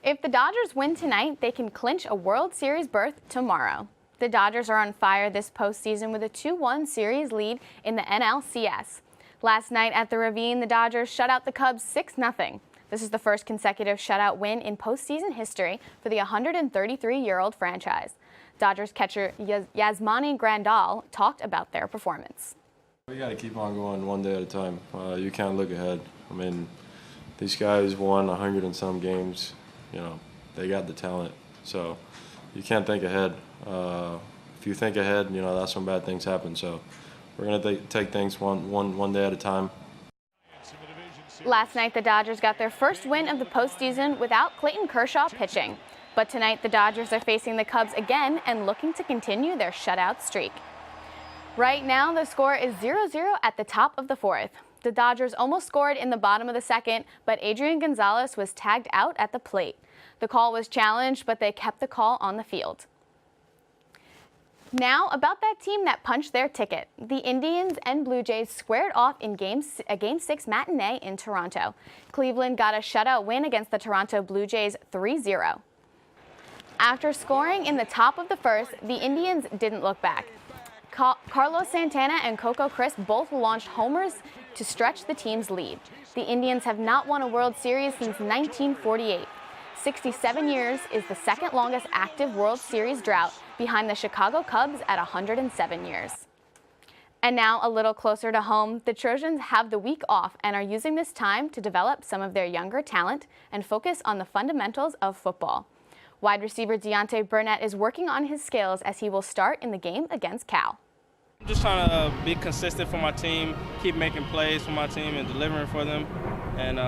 If the Dodgers win tonight, they can clinch a World Series berth tomorrow. The Dodgers are on fire this postseason with a 2-1 series lead in the NLCS. Last night at the Ravine, the Dodgers shut out the Cubs 6-0. This is the first consecutive shutout win in postseason history for the 133-year-old franchise. Dodgers catcher Yasmani Grandal talked about their performance. We got to keep on going one day at a time. You can't look ahead. I mean, these guys won 100 and some games. You know, they got the talent, so you can't think ahead. If you think ahead, you know, that's when bad things happen. So we're gonna take things one day at a time. Last night, the Dodgers got their first win of the postseason without Clayton Kershaw pitching. But tonight, the Dodgers are facing the Cubs again and looking to continue their shutout streak. Right now, the score is 0-0 at the top of the fourth. The Dodgers almost scored in the bottom of the second, but Adrian Gonzalez was tagged out at the plate. The call was challenged, but they kept the call on the field. Now, about that team that punched their ticket. The Indians and Blue Jays squared off in a Game 6 matinee in Toronto. Cleveland got a shutout win against the Toronto Blue Jays 3-0. After scoring in the top of the first, the Indians didn't look back. Carlos Santana and Coco Crisp both launched homers to stretch the team's lead. The Indians have not won a World Series since 1948. 67 years is the second longest active World Series drought, behind the Chicago Cubs at 107 years. And now, a little closer to home, the Trojans have the week off and are using this time to develop some of their younger talent and focus on the fundamentals of football. Wide receiver Deontay Burnett is working on his skills as he will start in the game against Cal. I'm just trying to be consistent for my team, keep making plays for my team and delivering for them, and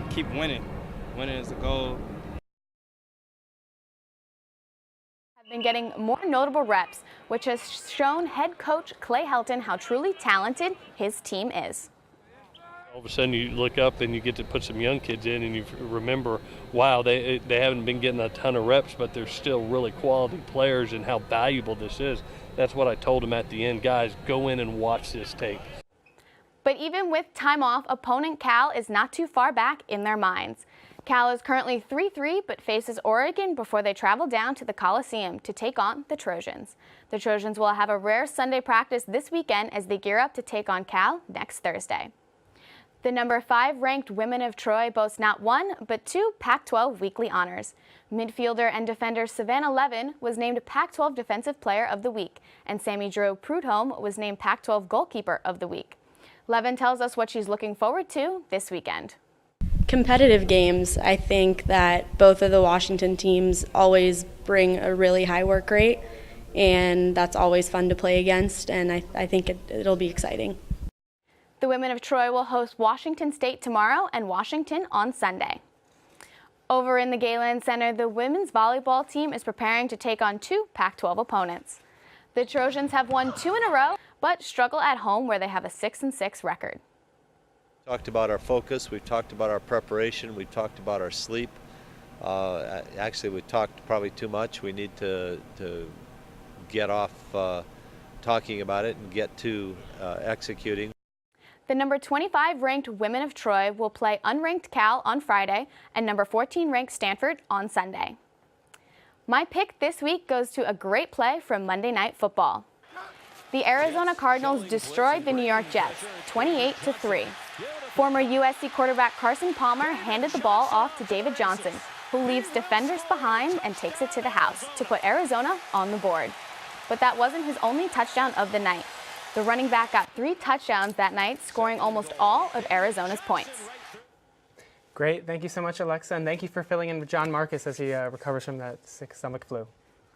keep winning. Winning is the goal. Have been getting more notable reps, which has shown head coach Clay Helton how truly talented his team is. All of a sudden you look up and you get to put some young kids in and you remember, wow, they haven't been getting a ton of reps, but they're still really quality players, and how valuable this is. That's what I told them at the end. Guys, go in and watch this tape. But even with time off, opponent Cal is not too far back in their minds. Cal is currently 3-3 but faces Oregon before they travel down to the Coliseum to take on the Trojans. The Trojans will have a rare Sunday practice this weekend as they gear up to take on Cal next Thursday. The number 5 ranked Women of Troy boasts not one, but 2 Pac-12 weekly honors. Midfielder and defender Savannah Levin was named Pac-12 Defensive Player of the Week, and Sammy Drew Prudhomme was named Pac-12 Goalkeeper of the Week. Levin tells us what she's looking forward to this weekend. Competitive games. I think that both of the Washington teams always bring a really high work rate, and that's always fun to play against, and I think it'll be exciting. The Women of Troy will host Washington State tomorrow and Washington on Sunday. Over in the Galen Center, the women's volleyball team is preparing to take on 2 Pac-12 opponents. The Trojans have won 2 in a row, but struggle at home where they have a 6-6 record. Talked about our focus, we've talked about our preparation, we've talked about our sleep. Actually, we talked probably too much. We need to get off talking about it and get to executing. The number 25 ranked Women of Troy will play unranked Cal on Friday and number 14 ranked Stanford on Sunday. My pick this week goes to a great play from Monday Night Football. The Arizona Cardinals destroyed the New York Jets 28-3. Former USC quarterback Carson Palmer handed the ball off to David Johnson, who leaves defenders behind and takes it to the house to put Arizona on the board. But that wasn't his only touchdown of the night. The running back got 3 touchdowns that night, scoring almost all of Arizona's points. Great. Thank you so much, Alexa, and thank you for filling in with John Marcus as he recovers from that sick stomach flu.